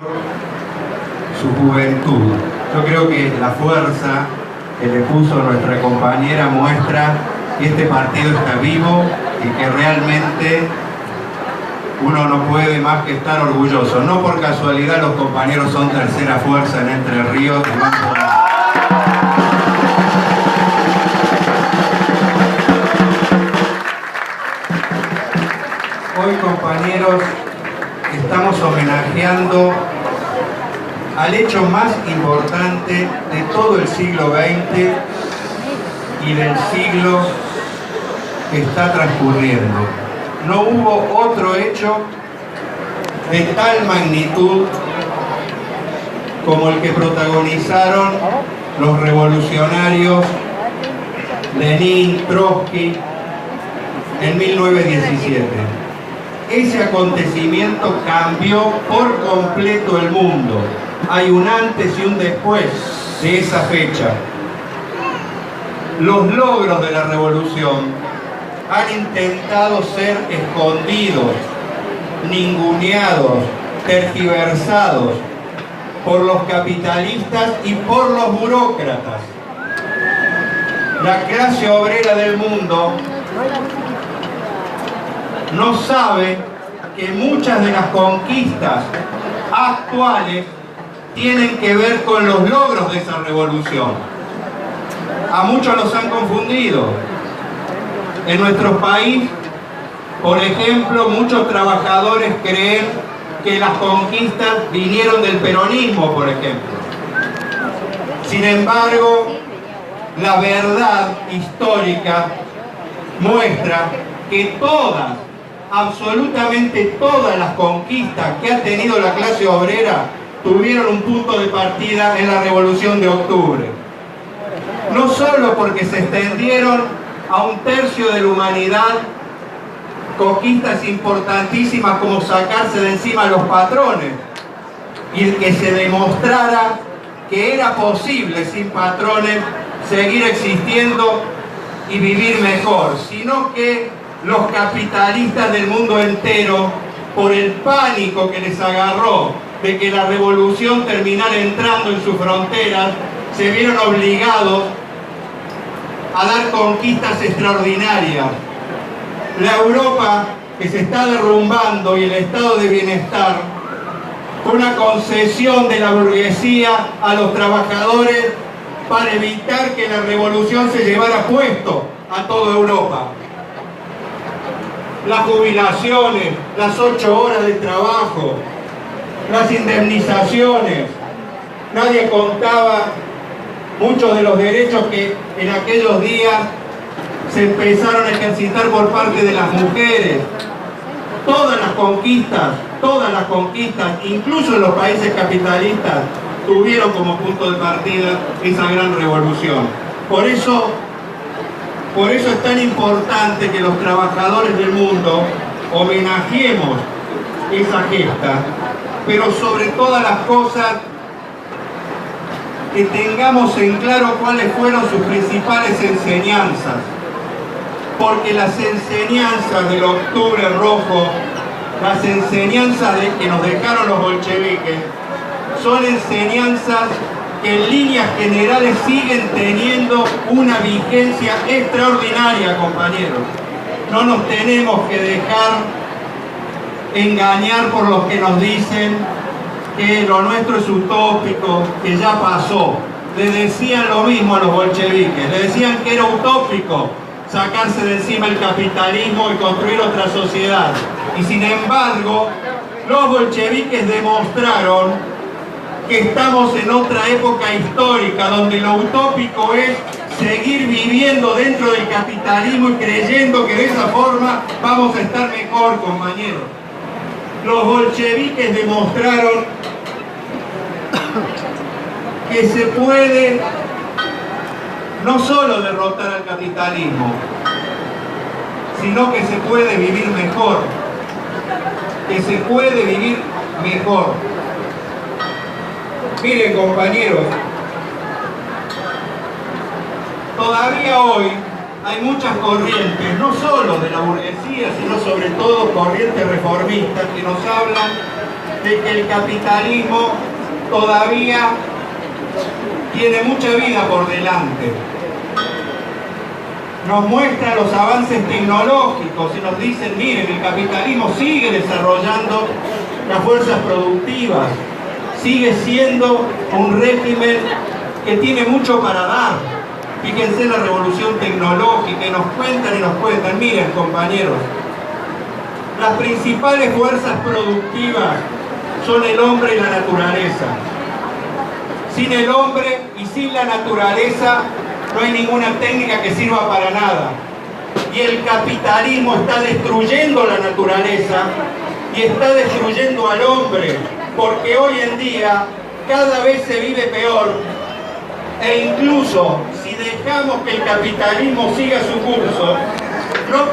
su juventud. Yo creo que la fuerza que le puso nuestra compañera muestra que este partido está vivo y que realmente uno no puede más que estar orgulloso. No por casualidad los compañeros son tercera fuerza en Entre Ríos. Hoy, compañeros, estamos homenajeando al hecho más importante de todo el siglo XX y del siglo que está transcurriendo. No hubo otro hecho de tal magnitud como el que protagonizaron los revolucionarios Lenin, Trotsky en 1917. Ese acontecimiento cambió por completo el mundo. Hay un antes y un después de esa fecha. Los logros de la revolución han intentado ser escondidos, ninguneados, tergiversados por los capitalistas y por los burócratas. La clase obrera del mundo no sabe que muchas de las conquistas actuales tienen que ver con los logros de esa revolución. A muchos los han confundido. En nuestro país, por ejemplo, muchos trabajadores creen que las conquistas vinieron del peronismo, por ejemplo. Sin embargo, la verdad histórica muestra que todas, absolutamente todas las conquistas que ha tenido la clase obrera tuvieron un punto de partida en la Revolución de Octubre. No solo porque se extendieron a un tercio de la humanidad conquistas importantísimas como sacarse de encima a los patrones y el que se demostrara que era posible sin patrones seguir existiendo y vivir mejor, sino que los capitalistas del mundo entero, por el pánico que les agarró de que la revolución terminara entrando en sus fronteras, se vieron obligados a dar conquistas extraordinarias. La Europa que se está derrumbando y el estado de bienestar fue una concesión de la burguesía a los trabajadores para evitar que la revolución se llevara puesto a toda Europa. Las jubilaciones, las 8 horas de trabajo, las indemnizaciones, nadie contaba muchos de los derechos que en aquellos días se empezaron a ejercitar por parte de las mujeres. Todas las conquistas, incluso en los países capitalistas, tuvieron como punto de partida esa gran revolución. Por eso es tan importante que los trabajadores del mundo homenajeemos esa gesta, pero sobre todas las cosas que tengamos en claro cuáles fueron sus principales enseñanzas, porque las enseñanzas del Octubre Rojo, las enseñanzas que nos dejaron los bolcheviques, son enseñanzas que en líneas generales siguen teniendo una vigencia extraordinaria, compañeros. No nos tenemos que dejar engañar por los que nos dicen que lo nuestro es utópico, que ya pasó. Le decían lo mismo a los bolcheviques, le decían que era utópico sacarse de encima el capitalismo y construir otra sociedad. Y sin embargo, los bolcheviques demostraron que estamos en otra época histórica donde lo utópico es seguir viviendo dentro del capitalismo y creyendo que de esa forma vamos a estar mejor, compañeros. Los bolcheviques demostraron que se puede no solo derrotar al capitalismo, sino que se puede vivir mejor, Miren, compañeros, todavía hoy hay muchas corrientes, no solo de la burguesía, sino sobre todo corrientes reformistas, que nos hablan de que el capitalismo todavía tiene mucha vida por delante. Nos muestra los avances tecnológicos y nos dicen, miren, el capitalismo sigue desarrollando las fuerzas productivas, sigue siendo un régimen que tiene mucho para dar. Fíjense la revolución tecnológica, y nos cuentan, miren compañeros, las principales fuerzas productivas son el hombre y la naturaleza. Sin el hombre y sin la naturaleza no hay ninguna técnica que sirva para nada. Y el capitalismo está destruyendo la naturaleza y está destruyendo al hombre, porque hoy en día cada vez se vive peor. E incluso si dejamos que el capitalismo siga su curso, no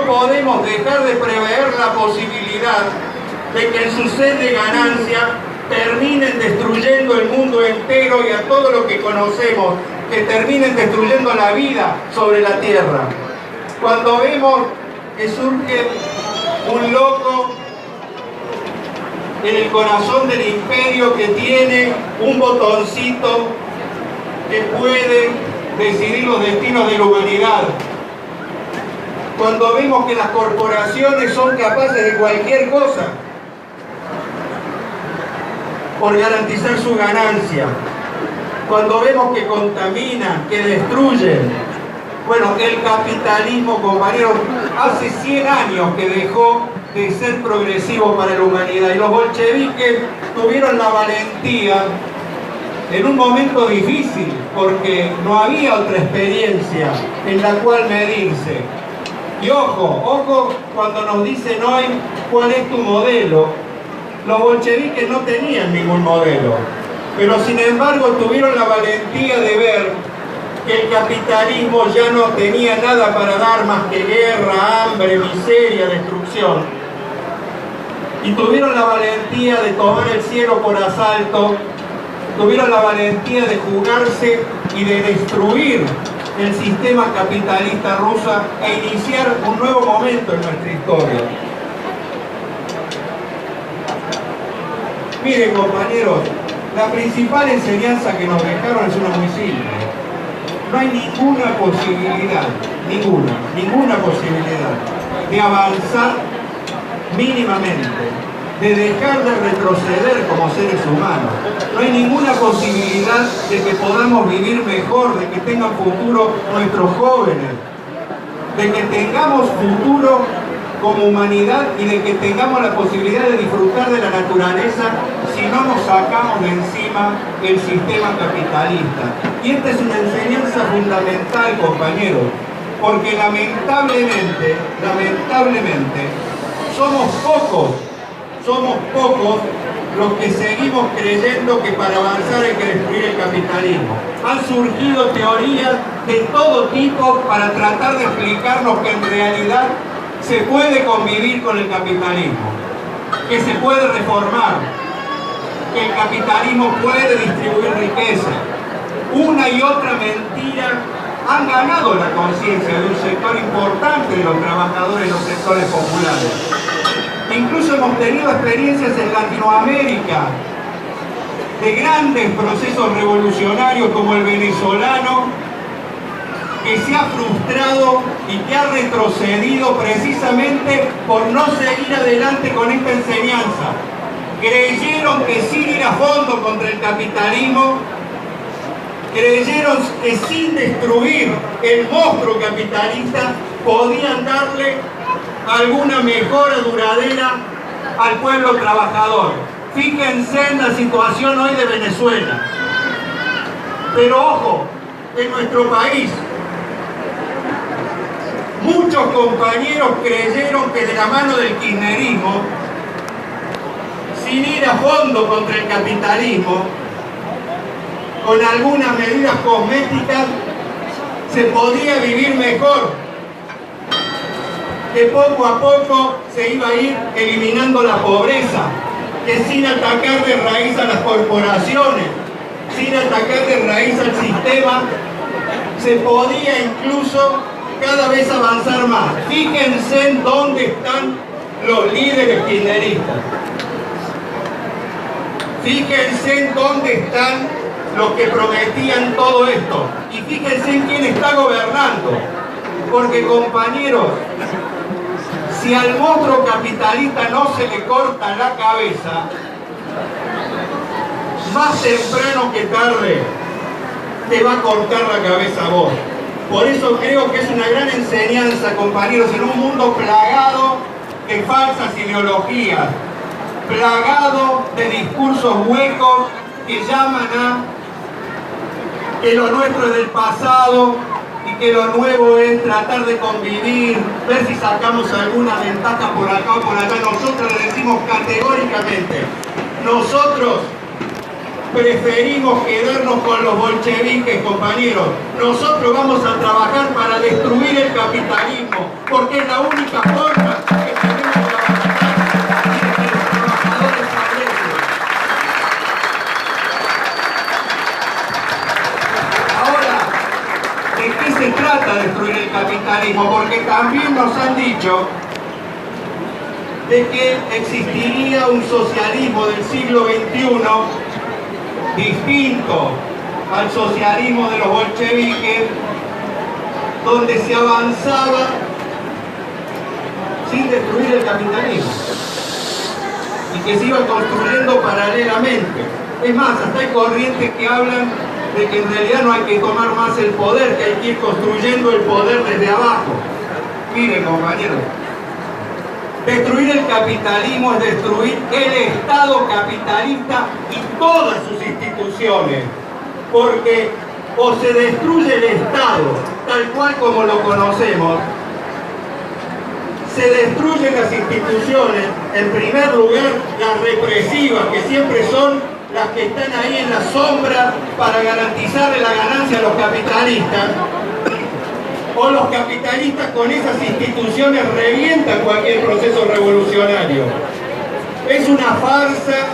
podemos dejar de prever la posibilidad de que en su sed de ganancia terminen destruyendo el mundo entero y a todo lo que conocemos, que terminen destruyendo la vida sobre la tierra. Cuando vemos que surge un loco en el corazón del imperio que tiene un botoncito que puede decidir los destinos de la humanidad, cuando vemos que las corporaciones son capaces de cualquier cosa por garantizar su ganancia, cuando vemos que contaminan, que destruyen. Bueno, el capitalismo, compañeros, hace 100 años que dejó de ser progresivo para la humanidad, y los bolcheviques tuvieron la valentía en un momento difícil, porque no había otra experiencia en la cual medirse. Y ojo, cuando nos dicen hoy cuál es tu modelo, los bolcheviques no tenían ningún modelo, pero sin embargo tuvieron la valentía de ver que el capitalismo ya no tenía nada para dar más que guerra, hambre, miseria, destrucción. Y tuvieron la valentía de tomar el cielo por asalto, tuvieron la valentía de jugarse y de destruir el sistema capitalista ruso e iniciar un nuevo momento en nuestra historia. Miren compañeros, la principal enseñanza que nos dejaron es una muy simple. No hay ninguna posibilidad de avanzar mínimamente, de dejar de retroceder como seres humanos. No hay ninguna posibilidad de que podamos vivir mejor, de que tengan futuro nuestros jóvenes, de que tengamos futuro como humanidad y de que tengamos la posibilidad de disfrutar de la naturaleza si no nos sacamos de encima el sistema capitalista. Y esta es una enseñanza fundamental, compañeros, porque lamentablemente, somos pocos los que seguimos creyendo que para avanzar hay que destruir el capitalismo. Han surgido teorías de todo tipo para tratar de explicarnos que en realidad se puede convivir con el capitalismo, que se puede reformar, que el capitalismo puede distribuir riqueza. Una y otra mentira han ganado la conciencia de un sector importante de los trabajadores y los sectores populares. Incluso hemos tenido experiencias en Latinoamérica de grandes procesos revolucionarios como el venezolano, que se ha frustrado y que ha retrocedido precisamente por no seguir adelante con esta enseñanza. Creyeron que sin ir a fondo contra el capitalismo, creyeron que sin destruir el monstruo capitalista podían darle alguna mejora duradera al pueblo trabajador. Fíjense en la situación hoy de Venezuela. Pero ojo, en nuestro país, muchos compañeros creyeron que de la mano del kirchnerismo, sin ir a fondo contra el capitalismo, con algunas medidas cosméticas, se podía vivir mejor, que poco a poco se iba a ir eliminando la pobreza, que sin atacar de raíz a las corporaciones, sin atacar de raíz al sistema, se podía incluso cada vez avanzar más. Fíjense en dónde están los líderes kirchneristas. Fíjense en dónde están los que prometían todo esto. Y fíjense en quién está gobernando. Porque, compañeros, si al monstruo capitalista no se le corta la cabeza, más temprano que tarde te va a cortar la cabeza a vos. Por eso creo que es una gran enseñanza, compañeros, en un mundo plagado de falsas ideologías, plagado de discursos huecos que llaman a que lo nuestro es del pasado y que lo nuevo es tratar de convivir, ver si sacamos alguna ventaja por acá o por allá. Nosotros le decimos categóricamente, nosotros preferimos quedarnos con los bolcheviques, compañeros. Nosotros vamos a trabajar para destruir el capitalismo, porque es la única forma que tenemos de avanzar y de que los trabajadores progresen. Ahora, ¿de qué se trata destruir el capitalismo? Porque también nos han dicho de que existiría un socialismo del siglo XXI distinto al socialismo de los bolcheviques, donde se avanzaba sin destruir el capitalismo y que se iba construyendo paralelamente. Es más, hasta hay corrientes que hablan de que en realidad no hay que tomar más el poder, que hay que ir construyendo el poder desde abajo. Miren, compañeros, destruir el capitalismo es destruir el Estado capitalista y todas sus instituciones, porque o se destruye el Estado tal cual como lo conocemos, se destruyen las instituciones, en primer lugar las represivas, que siempre son las que están ahí en la sombra para garantizarle la ganancia a los capitalistas, o los capitalistas con esas instituciones revientan cualquier proceso revolucionario. Es una farsa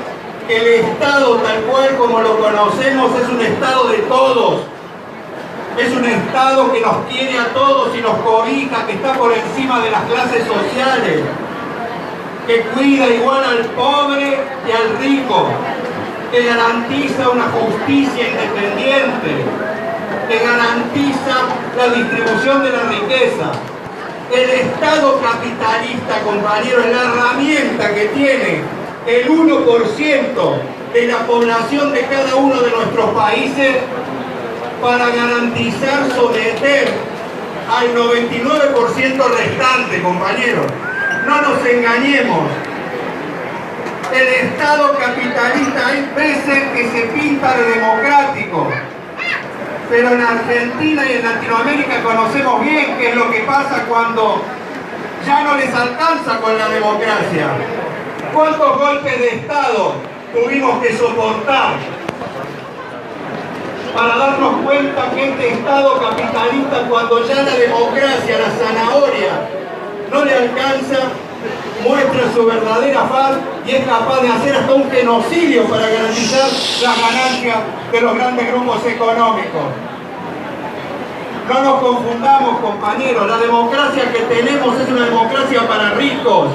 que el Estado tal cual como lo conocemos es un Estado de todos. Es un Estado que nos quiere a todos y nos cobija, que está por encima de las clases sociales, que cuida igual al pobre y al rico, que garantiza una justicia independiente, que garantiza la distribución de la riqueza. El Estado capitalista, compañeros, es la herramienta que tiene el 1% de la población de cada uno de nuestros países para garantizar, someter al 99% restante, compañeros. No nos engañemos. El Estado capitalista hay veces que se pinta de democrático, pero en Argentina y en Latinoamérica conocemos bien qué es lo que pasa cuando ya no les alcanza con la democracia. ¿Cuántos golpes de Estado tuvimos que soportar para darnos cuenta que este Estado capitalista, cuando ya la democracia, la zanahoria, no le alcanza, muestra su verdadera faz y es capaz de hacer hasta un genocidio para garantizar las ganancias de los grandes grupos económicos? No nos confundamos, compañeros, la democracia que tenemos es una democracia para ricos.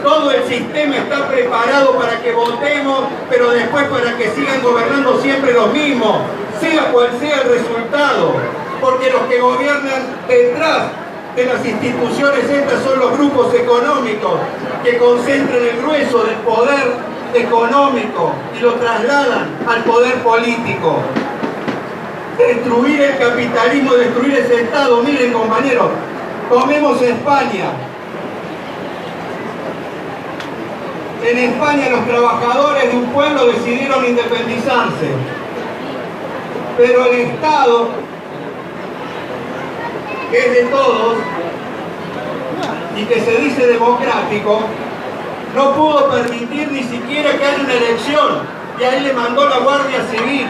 Todo el sistema está preparado para que votemos, pero después para que sigan gobernando siempre los mismos, sea cual sea el resultado, porque los que gobiernan detrás de las instituciones estas son los grupos económicos que concentran el grueso del poder económico y lo trasladan al poder político. Destruir el capitalismo, destruir ese Estado. Miren, compañeros, tomemos España. En España los trabajadores de un pueblo decidieron independizarse, pero el Estado, que es de todos y que se dice democrático, no pudo permitir ni siquiera que haya una elección, y ahí le mandó la Guardia Civil.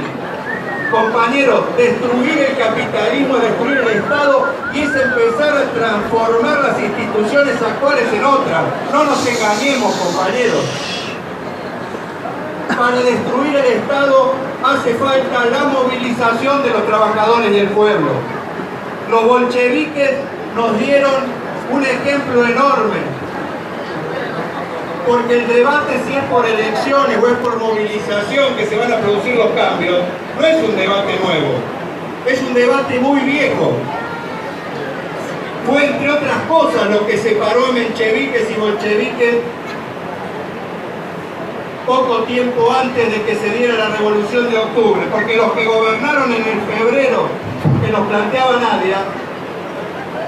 Compañeros, destruir el capitalismo, destruir el Estado, y es empezar a transformar las instituciones actuales en otras. No nos engañemos, compañeros. Para destruir el Estado hace falta la movilización de los trabajadores y el pueblo. Los bolcheviques nos dieron un ejemplo enorme Porque el debate si es por elecciones o es por movilización que se van a producir los cambios, no es un debate nuevo, es un debate muy viejo. Fue, entre otras cosas, lo que separó a mencheviques y bolcheviques poco tiempo antes de que se diera la Revolución de Octubre, porque los que gobernaron en el febrero que nos planteaba Nadia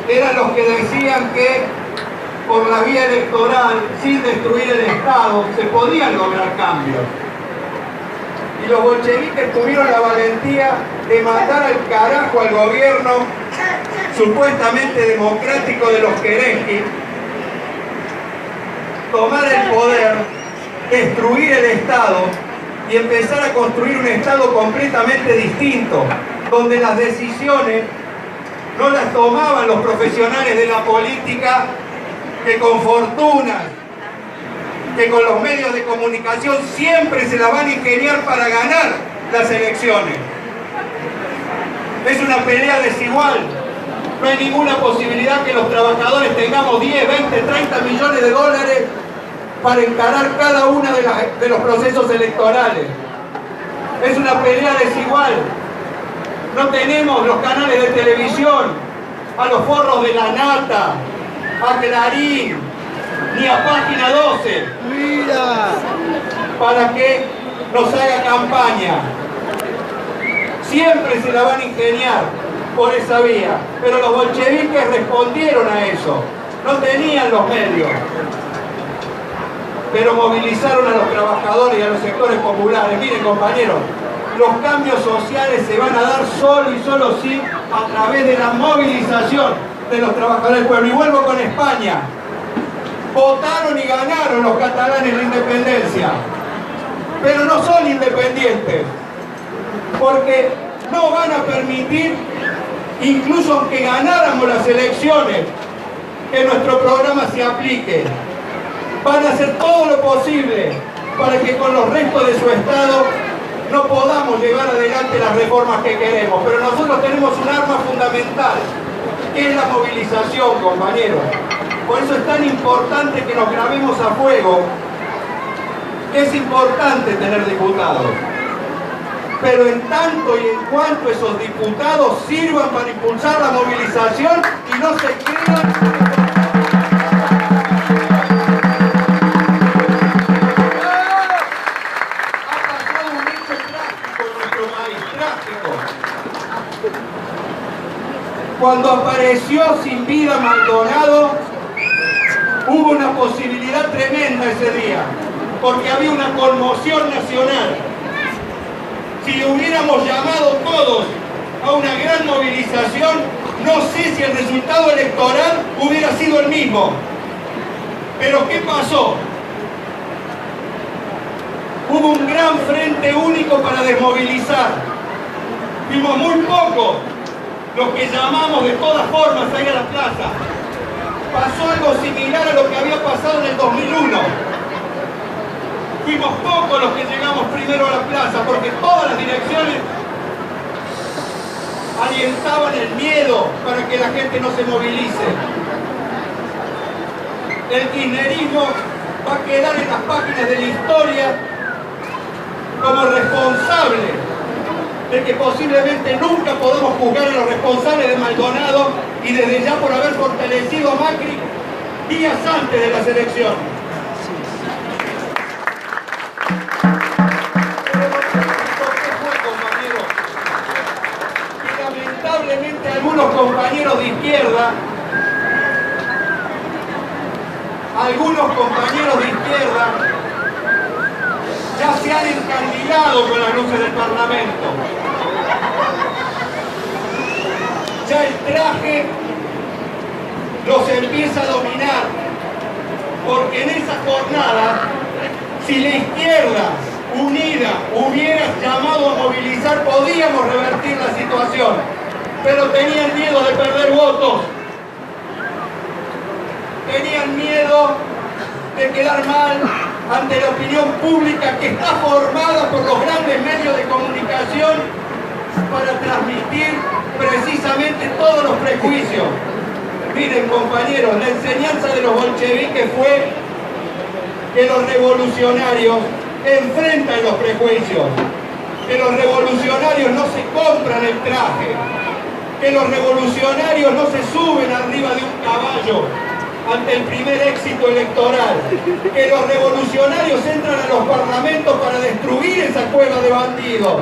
eran los que decían que por la vía electoral, sin destruir el Estado, se podían lograr cambios. Y los bolcheviques tuvieron la valentía de mandar al carajo al gobierno supuestamente democrático de los Kerensky, tomar el poder, destruir el Estado y empezar a construir un Estado completamente distinto, donde las decisiones no las tomaban los profesionales de la política que con fortuna, que con los medios de comunicación siempre se la van a ingeniar para ganar las elecciones. Es una pelea desigual. No hay ninguna posibilidad que los trabajadores tengamos 10, 20, 30 millones de dólares para encarar cada uno de los procesos electorales. Es una pelea desigual. No tenemos los canales de televisión, a los forros de La Nata, a Clarín, ni a Página 12, para que nos haga campaña. Siempre se la van a ingeniar por esa vía, pero los bolcheviques respondieron a eso. No tenían los medios, pero movilizaron a los trabajadores y a los sectores populares. Miren, compañeros, los cambios sociales se van a dar solo y solo sí a través de la movilización de los trabajadores del pueblo. Y vuelvo con España. Votaron y ganaron los catalanes la independencia, pero no son independientes, porque no van a permitir, incluso aunque ganáramos las elecciones, que nuestro programa se aplique. Van a hacer todo lo posible para que con los restos de su Estado no podamos llevar adelante las reformas que queremos. Pero nosotros tenemos un arma fundamental, que es la movilización, compañeros. Por eso es tan importante que nos grabemos a fuego, que es importante tener diputados. Pero en tanto y en cuanto esos diputados sirvan para impulsar la movilización y no se crean... Cuando apareció sin vida Maldonado, hubo una posibilidad tremenda ese día, porque había una conmoción nacional. Si hubiéramos llamado todos a una gran movilización, no sé si el resultado electoral hubiera sido el mismo. Pero ¿qué pasó? Hubo un gran frente único para desmovilizar. Fuimos muy pocos los que llamamos de todas formas a ir a la plaza. Pasó algo similar a lo que había pasado en el 2001. Fuimos pocos los que llegamos primero a la plaza, porque todas las direcciones alientaban el miedo para que la gente no se movilice. El kirchnerismo va a quedar en las páginas de la historia como responsable de que posiblemente nunca podamos juzgar a los responsables de Maldonado y desde ya por haber fortalecido a Macri días antes de las elecciones. Lamentablemente algunos compañeros de izquierda ya se han encandilado con las luces del Parlamento. Ya el traje los empieza a dominar, porque en esa jornada, si la izquierda unida hubiera llamado a movilizar, podíamos revertir la situación, pero tenían miedo de perder votos, tenían miedo de quedar mal ante la opinión pública que está formada por los grandes medios de comunicación para transmitir precisamente todos los prejuicios. Miren, compañeros, la enseñanza de los bolcheviques fue que los revolucionarios enfrentan los prejuicios, que los revolucionarios no se compran el traje, que los revolucionarios no se suben arriba de un caballo ante el primer éxito electoral, que los revolucionarios entran a los parlamentos para destruir esa cueva de bandidos,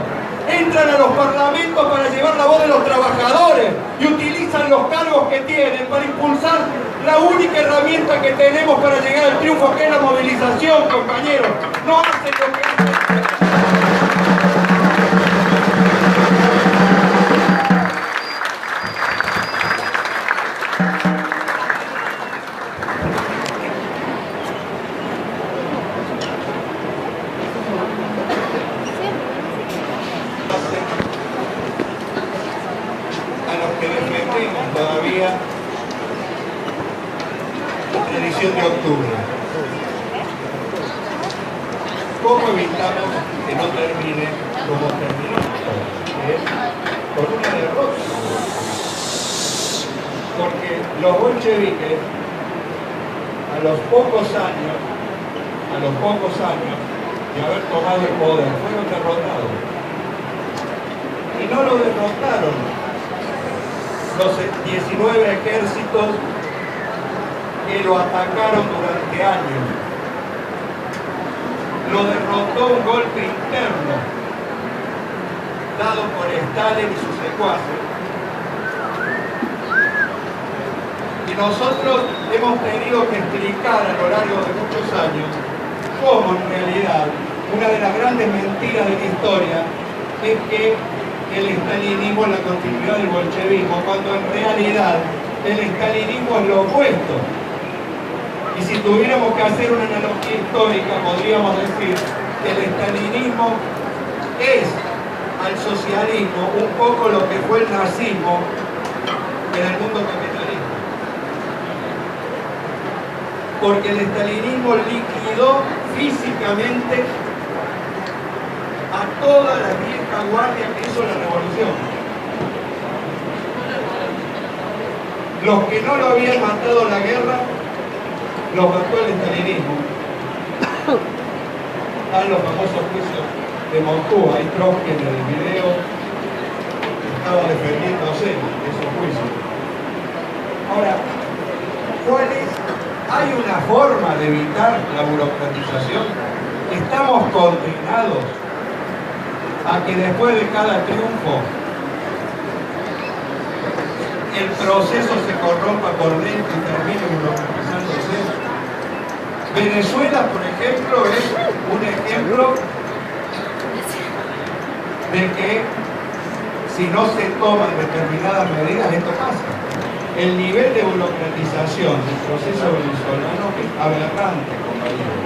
entran a los parlamentos para llevar la voz de los trabajadores y utilizan los cargos que tienen para impulsar la única herramienta que tenemos para llegar al triunfo, que es la movilización, compañeros. No hacen lo que hacen. Todavía la edición de octubre. ¿Cómo evitamos que no termine como terminó? Con una derrota. Porque los bolcheviques, a los pocos años de haber tomado el poder, fueron derrotados. Y no lo derrotaron los 19 ejércitos que lo atacaron durante años. Lo derrotó un golpe interno dado por Stalin y sus secuaces. Y nosotros hemos tenido que explicar a lo largo de muchos años cómo en realidad una de las grandes mentiras de la historia es que el estalinismo es la continuidad del bolchevismo, cuando en realidad el estalinismo es lo opuesto. Y si tuviéramos que hacer una analogía histórica, podríamos decir que el estalinismo es al socialismo un poco lo que fue el nazismo en el mundo capitalista. Porque el estalinismo liquidó físicamente a toda la vieja guardia que hizo la revolución. Los que no lo habían matado en la guerra, los mató el estalinismo. Están los famosos juicios de Moscú, hay Trotsky en el video, estaba defendiéndose de esos juicios. Ahora, ¿cuál es? ¿Hay una forma de evitar la burocratización? Estamos condenados a que después de cada triunfo el proceso se corrompa por dentro y termine burocratizándose. Venezuela, por ejemplo, es un ejemplo de que si no se toman determinadas medidas, esto pasa. El nivel de burocratización del proceso venezolano es aberrante, compañeros.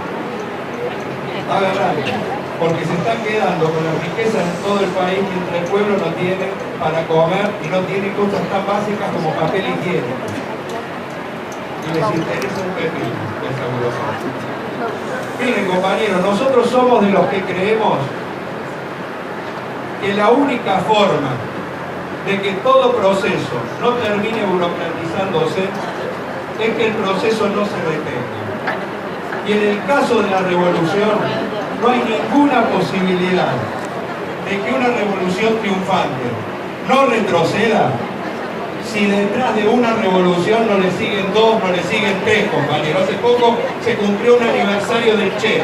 Aberrante. Porque se están quedando con las riquezas en todo el país mientras el pueblo no tiene para comer y no tiene cosas tan básicas como papel higiénico. Y les interesa un pepino esa burocracia. Miren, compañeros, nosotros somos de los que creemos que la única forma de que todo proceso no termine burocratizándose es que el proceso no se detenga. Y en el caso de la revolución, no hay ninguna posibilidad de que una revolución triunfante no retroceda si detrás de una revolución no le siguen dos, no le siguen tres, compañeros. Hace poco se cumplió un aniversario del Che,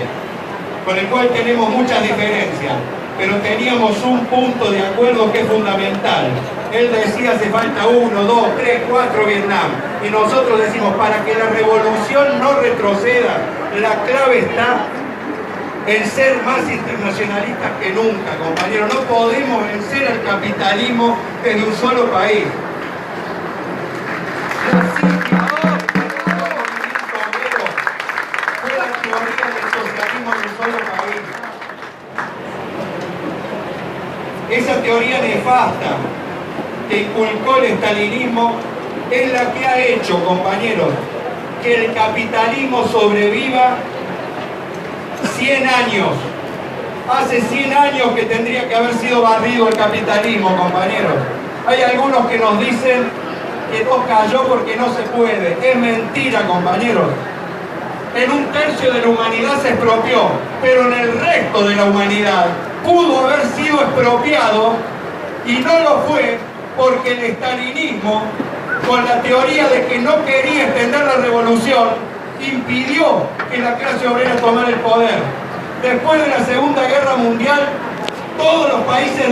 con el cual tenemos muchas diferencias, pero teníamos un punto de acuerdo que es fundamental. Él decía hace falta 1, 2, 3, 4 Vietnam. Y nosotros decimos, para que la revolución no retroceda, la clave está en ser más internacionalistas que nunca, compañeros. No podemos vencer al capitalismo desde un solo país. Fue la teoría del socialismo en un solo país. Esa teoría nefasta que inculcó el estalinismo es la que ha hecho, compañeros, que el capitalismo sobreviva 100 años. Hace 100 años que tendría que haber sido barrido el capitalismo, compañeros. Hay algunos que nos dicen que no cayó porque no se puede. Es mentira, compañeros. en un tercio de la humanidad se expropió, pero en el resto de la humanidad pudo haber sido expropiado y no lo fue porque el estalinismo, con la teoría de que no quería extender la revolución, impidió que la clase obrera tomara el poder. Después de la Segunda Guerra Mundial, todos los países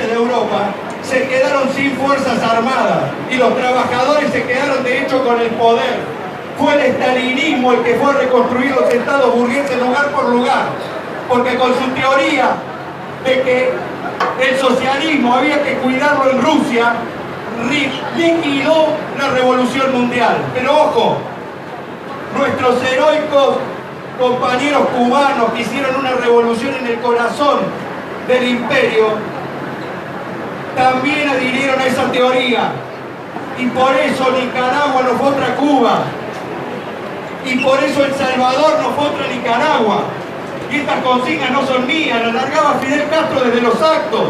de Europa se quedaron sin fuerzas armadas y los trabajadores se quedaron de hecho con el poder. Fue el estalinismo el que fue a reconstruir los estados burgueses lugar por lugar, porque con su teoría de que el socialismo había que cuidarlo en Rusia, liquidó la revolución mundial. Pero ojo, nuestros heroicos compañeros cubanos que hicieron una revolución en el corazón del imperio también adhirieron a esa teoría, y por eso Nicaragua no fue otra Cuba, y por eso El Salvador no fue otra Nicaragua. Y estas consignas no son mías, las largaba Fidel Castro desde los actos,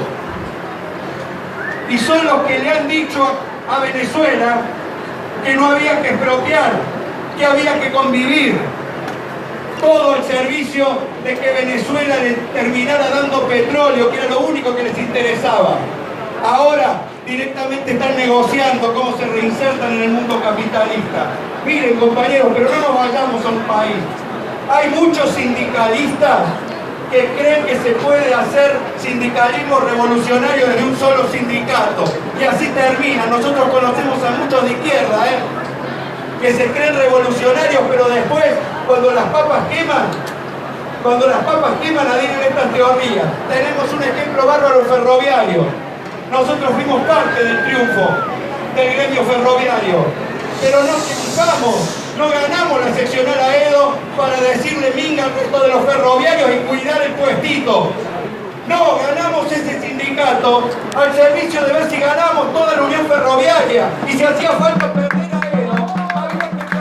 y son los que le han dicho a Venezuela que no había que expropiar, que había que convivir, todo al servicio de que Venezuela le terminara dando petróleo, que era lo único que les interesaba. Ahora directamente están negociando cómo se reinsertan en el mundo capitalista. Miren, compañeros, pero no nos vayamos a un país. Hay muchos sindicalistas que creen que se puede hacer sindicalismo revolucionario desde un solo sindicato. Y así termina. Nosotros conocemos a muchos de izquierda, que se creen revolucionarios, pero después, cuando las papas queman, adhieren estas teorías. Tenemos un ejemplo bárbaro ferroviario. Nosotros fuimos parte del triunfo del gremio ferroviario, pero no triunfamos, no ganamos la seccional Aedo para decirle minga al resto de los ferroviarios y cuidar el puestito. No, ganamos ese sindicato al servicio de ver si ganamos toda la unión ferroviaria, y si hacía falta perder Aedo, había que perderlo.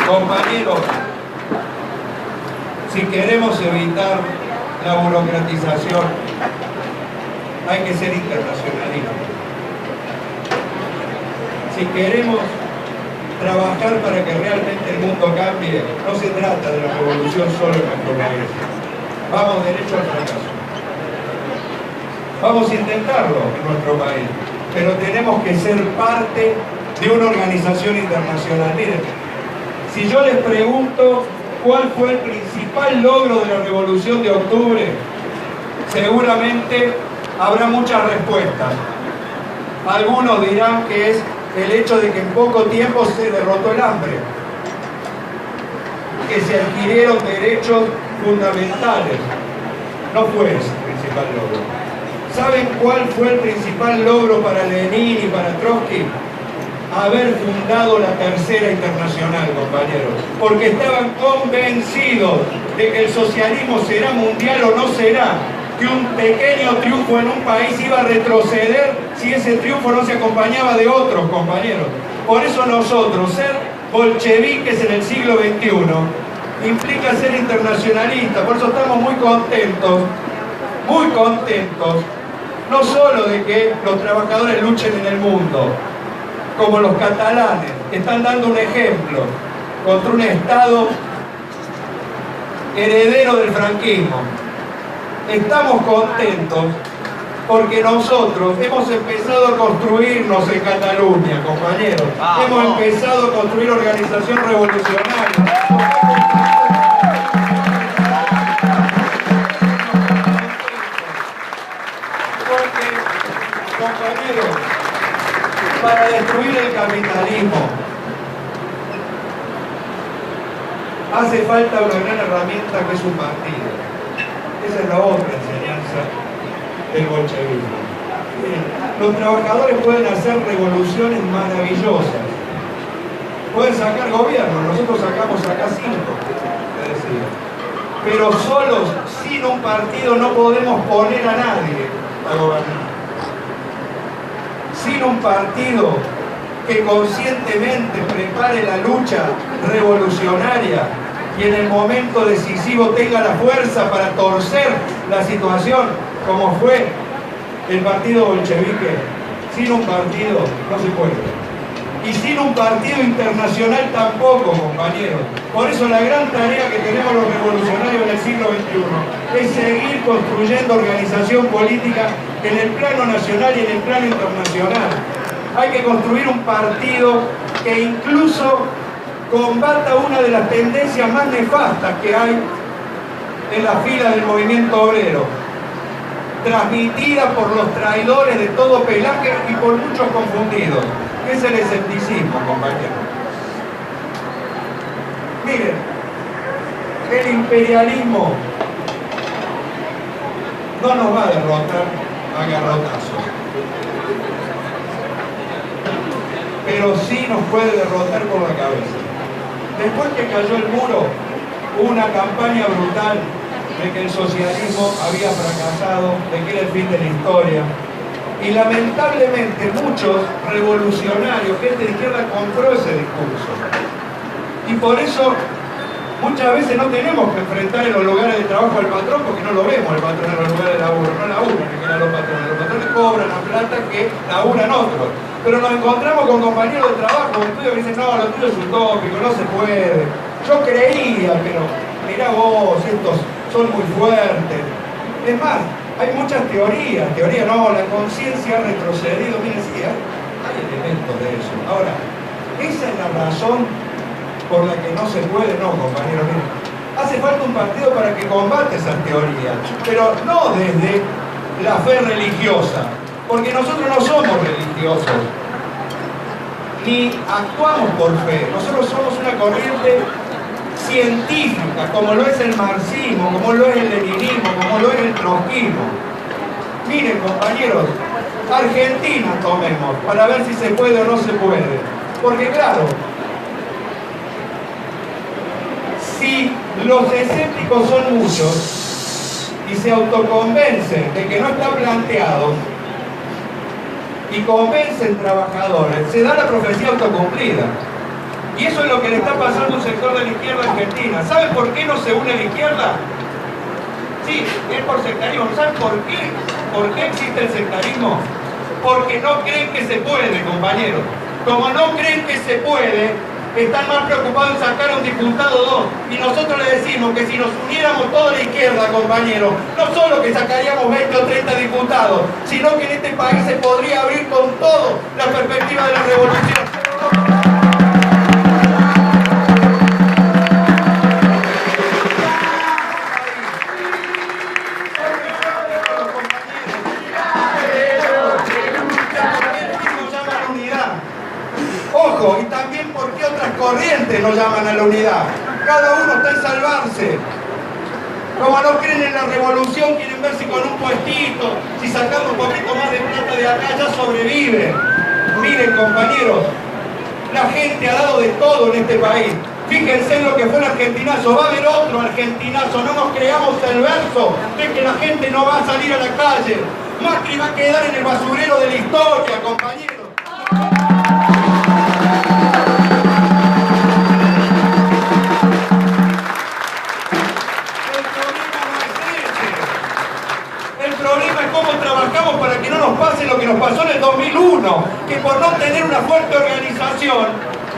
Compañeros, si queremos evitar la burocratización, hay que ser internacionalistas. Si queremos trabajar para que realmente el mundo cambie, no se trata de la revolución solo en nuestro país. Vamos derecho al fracaso. Vamos a intentarlo en nuestro país, pero tenemos que ser parte de una organización internacional. Miren, si yo les pregunto cuál fue el principal logro de la Revolución de Octubre, seguramente habrá muchas respuestas. Algunos dirán que es el hecho de que en poco tiempo se derrotó el hambre, que se adquirieron derechos fundamentales. No fue ese el principal logro. ¿Saben cuál fue el principal logro para Lenin y para Trotsky? Haber fundado la Tercera Internacional, compañeros, porque estaban convencidos de que el socialismo será mundial o no será, que un pequeño triunfo en un país iba a retroceder si ese triunfo no se acompañaba de otros, compañeros. Por eso nosotros, ser bolcheviques en el siglo XXI, implica ser internacionalistas. Por eso estamos muy contentos, no solo de que los trabajadores luchen en el mundo, como los catalanes, que están dando un ejemplo contra un Estado heredero del franquismo. Estamos contentos porque nosotros hemos empezado a construirnos en Cataluña, compañeros. Hemos empezado a construir organización revolucionaria. Porque, compañeros, para destruir el capitalismo hace falta una gran herramienta que es un partido. Esa es la otra enseñanza del bolchevismo. Los trabajadores pueden hacer revoluciones maravillosas, pueden sacar gobierno, nosotros sacamos acá 5, pero solos, sin un partido, no podemos poner a nadie a gobernar. sin un partido que conscientemente prepare la lucha revolucionaria y en el momento decisivo tenga la fuerza para torcer la situación, como fue el partido bolchevique, sin un partido no se puede. Y sin un partido internacional tampoco, compañeros. Por eso la gran tarea que tenemos los revolucionarios en el siglo XXI es seguir construyendo organización política en el plano nacional y en el plano internacional. Hay que construir un partido que incluso combata una de las tendencias más nefastas que hay en la fila del movimiento obrero, transmitida por los traidores de todo pelaje y por muchos confundidos, que es el escepticismo, compañeros. Miren, el imperialismo no nos va a derrotar a garrotazos, pero sí nos puede derrotar por la cabeza. Después que cayó el muro, hubo una campaña brutal de que el socialismo había fracasado, de que era el fin de la historia. Y lamentablemente muchos revolucionarios, gente de izquierda, compró ese discurso. Y por eso muchas veces no tenemos que enfrentar en los lugares de trabajo al patrón, porque no lo vemos al patrón en los lugares de laburo, no laburan que eran los patrones. Los patrones cobran la plata que laburan otros. Pero nos encontramos con compañeros de trabajo, estudios que dicen, no, lo tuyo es utópico, no se puede. Yo creía, pero mirá vos, estos son muy fuertes. Es más, hay muchas teorías, no, la conciencia ha retrocedido, miren, sí, hay elementos de eso. Ahora, esa es la razón por la que no se puede, no, compañeros, miren. Hace falta un partido para que combate esas teorías, pero no desde la fe religiosa, porque nosotros no somos religiosos, ni actuamos por fe. Nosotros somos una corriente científica, como lo es el marxismo, como lo es el leninismo, como lo es el trotskismo. Miren, compañeros, Argentina tomemos, para ver si se puede o no se puede. Porque claro, si los escépticos son muchos y se autoconvencen de que no está planteado y convencen trabajadores, se da la profecía autocumplida. Y eso es lo que le está pasando a un sector de la izquierda argentina. ¿Saben por qué no se une la izquierda? Sí, es por sectarismo. ¿Saben por qué? ¿Por qué existe el sectarismo? Porque no creen que se puede, compañeros. Como no creen que se puede, están más preocupados en sacar a un diputado o dos. Y nosotros les decimos que si nos uniéramos toda la izquierda, compañeros, no solo que sacaríamos 20 o 30 diputados, sino que en este país se podría abrir con todo la perspectiva de la revolución. Ojo, y también porque otras corrientes nos llaman a la unidad. Cada uno está en salvarse. Como no creen en la revolución, quieren verse con un puestito. Si sacamos un poquito más de plata de acá, ya sobreviven. Miren, compañeros, la gente ha dado de todo en este país. Fíjense en lo que fue el argentinazo. Va a haber otro argentinazo. No nos creamos el verso de que la gente no va a salir a la calle. Macri va a quedar en el basurero de la historia, compañeros. Para que no nos pase lo que nos pasó en el 2001, que por no tener una fuerte organización,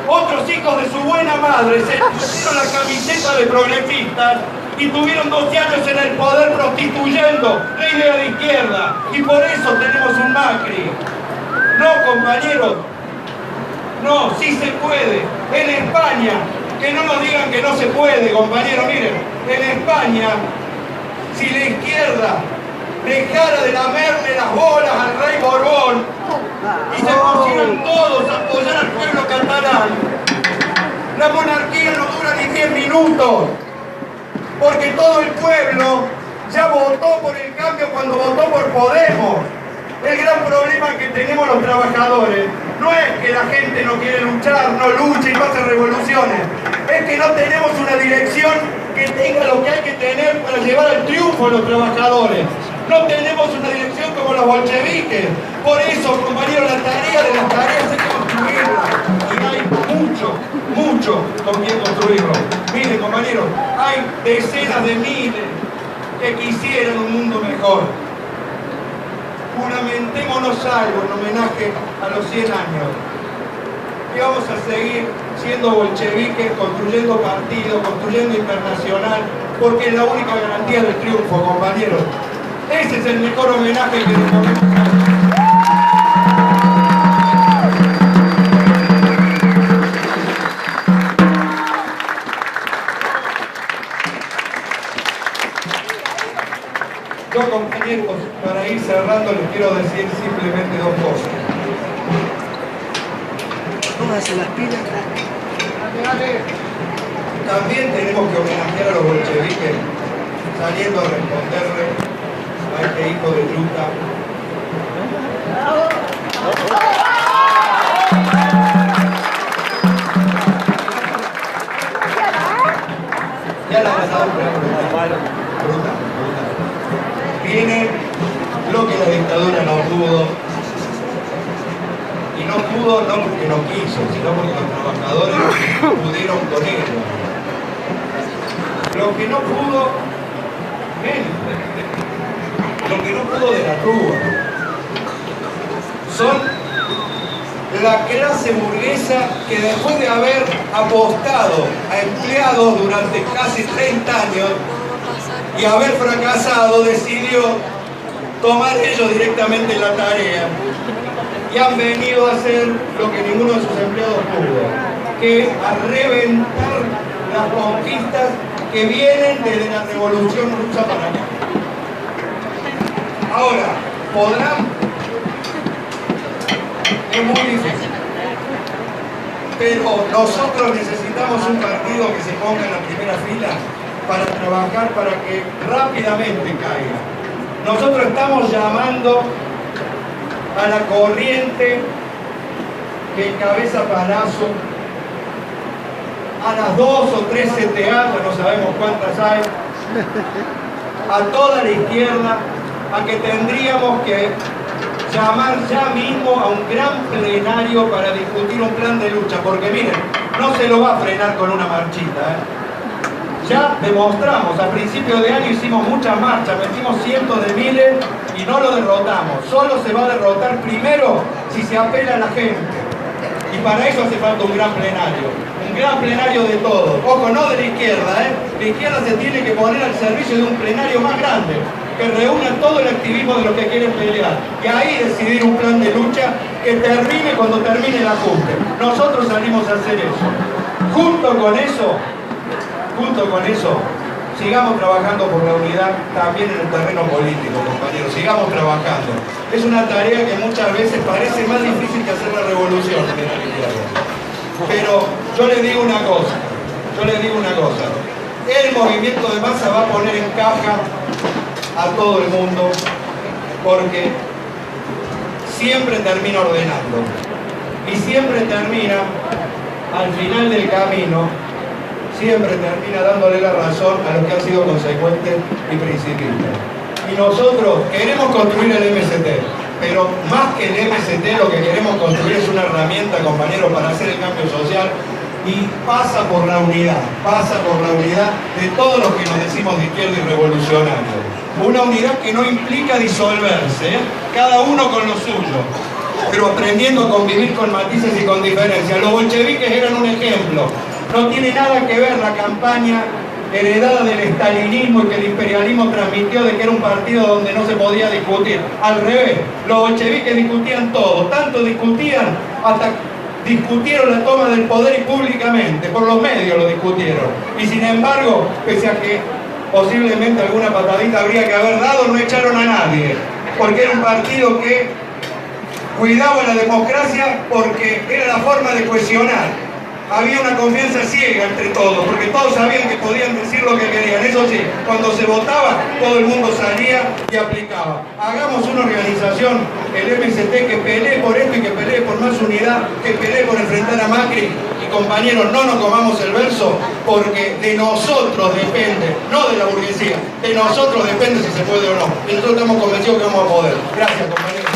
otros hijos de su buena madre se pusieron la camiseta de progresistas y tuvieron 12 años en el poder prostituyendo la idea de izquierda, y por eso tenemos un Macri. No, compañeros, no, sí se puede. En España, que no nos digan que no se puede, compañeros, miren, en España, si la izquierda dejara de lamerle las bolas al rey Borbón y se pusieran todos a apoyar al pueblo catalán, la monarquía no dura ni 10 minutos, porque todo el pueblo ya votó por el cambio cuando votó por Podemos. El gran problema que tenemos los trabajadores no es que la gente no quiere luchar, no lucha y no hace revoluciones, es que no tenemos una dirección que tenga lo que hay que tener para llevar al triunfo a los trabajadores. No tenemos una dirección como los bolcheviques. Por eso, compañeros, la tarea de las tareas es construirla. Y hay mucho con quien construirlo. Miren, compañeros, hay decenas de miles que quisieran un mundo mejor. Juramentémonos algo en homenaje a los 100 años. Y vamos a seguir siendo bolcheviques, construyendo partidos, construyendo internacional, porque es la única garantía del triunfo, compañeros. Ese es el mejor homenaje que le podemos hacer. Yo, compañeros, para ir cerrando, les quiero decir simplemente dos cosas. Pónganse las pilas. También tenemos que homenajear a los bolcheviques saliendo a responderle a este hijo de Luta. Ya la pasado brutal. Viene lo que la dictadura no pudo. Y no pudo no porque no quiso, sino porque los trabajadores pudieron con ello. Lo que no pudo, lo que no pudo de la Rúa, son la clase burguesa que después de haber apostado a empleados durante casi 30 años y haber fracasado, decidió tomar ellos directamente la tarea y han venido a hacer lo que ninguno de sus empleados pudo, que es a reventar las conquistas que vienen desde la Revolución Rusa para acá. Ahora, ¿podrán? Es muy difícil. Pero nosotros necesitamos un partido que se ponga en la primera fila para trabajar para que rápidamente caiga. Nosotros estamos llamando a la corriente que encabeza Palazzo, a las 2 o 3 CTA, no sabemos cuántas hay, a toda la izquierda, a que tendríamos que llamar ya mismo a un gran plenario para discutir un plan de lucha, porque miren, no se lo va a frenar con una marchita, Ya demostramos, a principios de año hicimos muchas marchas, metimos cientos de miles y no lo derrotamos. Solo se va a derrotar primero si se apela a la gente. Y para eso hace falta un gran plenario de todos. Ojo, no de la izquierda, La izquierda se tiene que poner al servicio de un plenario más grande, que reúna todo el activismo de los que quieren pelear. Y ahí decidir un plan de lucha que termine cuando termine la cumbre. Nosotros salimos a hacer eso. Junto con eso, sigamos trabajando por la unidad también en el terreno político, compañeros. Sigamos trabajando. Es una tarea que muchas veces parece más difícil que hacer la revolución en la izquierda. Pero yo les digo una cosa. El movimiento de masa va a poner en caja a todo el mundo porque siempre termina ordenando. Y siempre termina, al final del camino, siempre termina dándole la razón a los que han sido consecuentes y principistas. Y nosotros queremos construir el MST, pero más que el MST lo que queremos construir es una herramienta, compañeros, para hacer el cambio social y pasa por la unidad de todos los que nos decimos de izquierda y revolucionarios. Una unidad que no implica disolverse, cada uno con lo suyo, pero aprendiendo a convivir con matices y con diferencias. Los bolcheviques eran un ejemplo. No tiene nada que ver la campaña heredada del estalinismo y que el imperialismo transmitió de que era un partido donde no se podía discutir. Al revés, los bolcheviques discutían todo, tanto discutían hasta discutieron la toma del poder y públicamente, por los medios lo discutieron. Y sin embargo, pese a que posiblemente alguna patadita habría que haber dado, no echaron a nadie, porque era un partido que cuidaba la democracia porque era la forma de cohesionar. había una confianza ciega entre todos, porque todos sabían que podían decir lo que querían. Eso sí, cuando se votaba, todo el mundo salía y aplicaba. Hagamos una organización, el MST, que pelee por esto y que pelee por más unidad, que pelee por enfrentar a Macri. Y compañeros, no nos comamos el verso, porque de nosotros depende, no de la burguesía, de nosotros depende si se puede o no. Y nosotros estamos convencidos que vamos a poder. Gracias, compañeros.